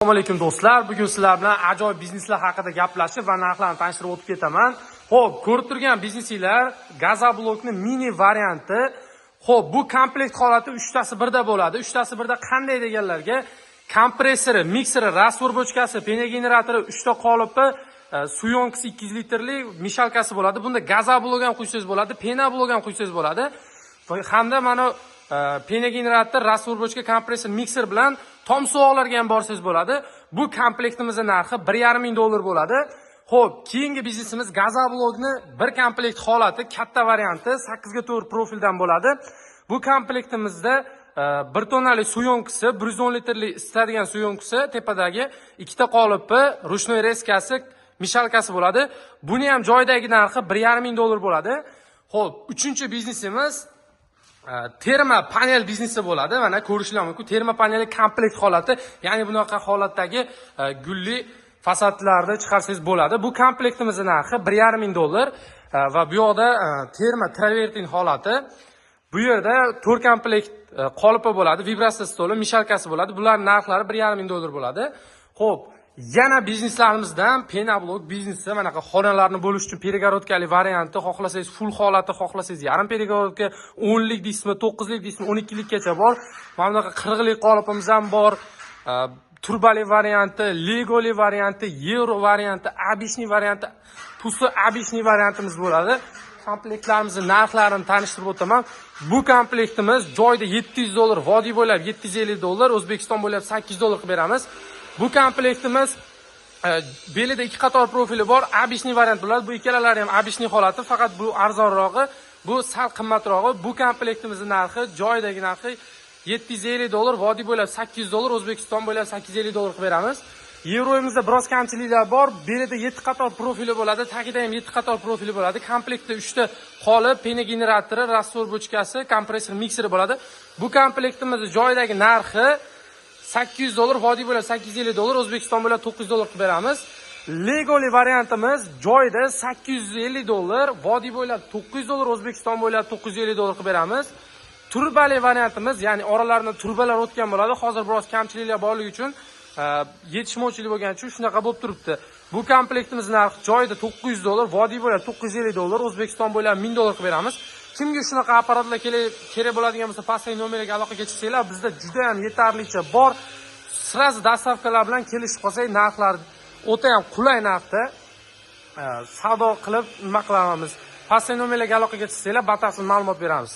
Assalomu alaykum do'stlar. Bugun sizlar bilan ajoyib bizneslar haqida gaplashib va narxlarni tanishtirib o'tib ketaman. Xo'p, ko'rib turgan biznesinglar Gazablokni mini varianti. Xo'p, bu komplekt holati 3 tasi birda bo'ladi. 3 tasi birda qanday deganlarga kompressori, mikseri, rastvor bochkasi, pena generatori, 3 ta qolipi, suyonkasi 200 litrlik mishalkasi bo'ladi. Bunda Gazablok ham quysangiz bo'ladi, pena blok ham quysangiz bo'ladi. Hamda mana pena generator, rastvor bochka, kompressor, mikser bilan tom suvoqlarga ham borsangiz bo'ladi. Bu komplektimizning narxi $1,500 bo'ladi. Xo'p, keyingi biznesimiz Gazablokni bir komplekt holati, katta varianti 8 ga 4 profildan bo'ladi. Bu komplektimizda 1 tonnalik suyonkasi, 110 litrlik isitadigan suyonkasi, tepadagi 2 ta qolipi, ruchnoy reskasi, mishalkasi bo'ladi. Buni ham joydagi narxi $1,500 bo'ladi. Xo'p, uchinchi biznesimiz terma panel biznesi bo'ladi. Mana ko'rishlar mumkin. Terma paneli komplekt holati, ya'ni bunaqa holatdagi gulli fasadlarni chiqarsangiz bo'ladi. Bu komplektimizning narxi $1,500 va bu yoqda terma travertin holati. Bu yerda 4 komplekt qolipi bo'ladi, vibratsiya stoli, mishalkasi bo'ladi. Bularning narxlari $1,500 bo'ladi. Xo'p, yana bizneslarimizdan Penablok biznesi, manaqa xonalarni bo'lish uchun перегородкali varianti, xohlasangiz full holati, xohlasangiz yarim перегородка, 10 lik dismi, 9 lik dismi, 12 likgacha bor. Mana bunaqa 40 lik qolipimiz ham bor. Turbali varianti, legoli varianti, euro varianti, обычный varianti, pusto обычный variantimiz bo'ladi. Komplektlarimizning narxlarini tanishtirib o'taman. Bu komplektimiz joyda $700, vodiy bo'ylab $750, O'zbekiston bo'ylab $800 qilib beramiz. Bu komplektimiz belida 2 qator profili bor, обычный variant bo'ladi. Bu ikkalalari ham обычный holati, faqat bu arzonrog'i, bu sal qimmatrog'i. Bu komplektimizning narxi, joydagi narxi $750, vodiy bo'ylab $800, O'zbekiston bo'ylab $850 qilib beramiz. Yevroyimizda biroz kamchiliklar bor. Belida 7 qator profili bo'ladi, tagida ham 7 qator profili bo'ladi. Komplektda 3 ta qolip, pena generatori, rastvor bochkasi, kompressor, mikseri bo'ladi. Bu komplektimizning joydagi narxi $800, vodiy bo'ylab $850, O'zbekiston bo'ylab $900 qilib beramiz. Legoli variantimiz joyda $850, vodiy bo'ylab $900, O'zbekiston bo'ylab $950 qilib beramiz. Turbali variantimiz, ya'ni oralaridan turbalar o'tgan bo'ladi. Hozir biroz kamchiliklar borligi uchun yetishmovchilik bo'lgani uchun shunaqa bo'lib turibdi. Bu komplektimizning narxi joyida $900, vodiy bo'ylab $950, O'zbekiston bo'ylab $1000 qilib beramiz. Kimga shunaqa apparatlar kerak bo'ladigan bo'lsa, pastdagi nomerga aloqaga chiqsanglar, bizda juda ham yetarlicha bor. Sraz dastavkalar bilan kelishib qolsak, narxlar o'ta ham qulay narxda savdo qilib nima qilamiz. Pastdagi nomerga aloqaga chiqsanglar, batafsil ma'lumot beramiz.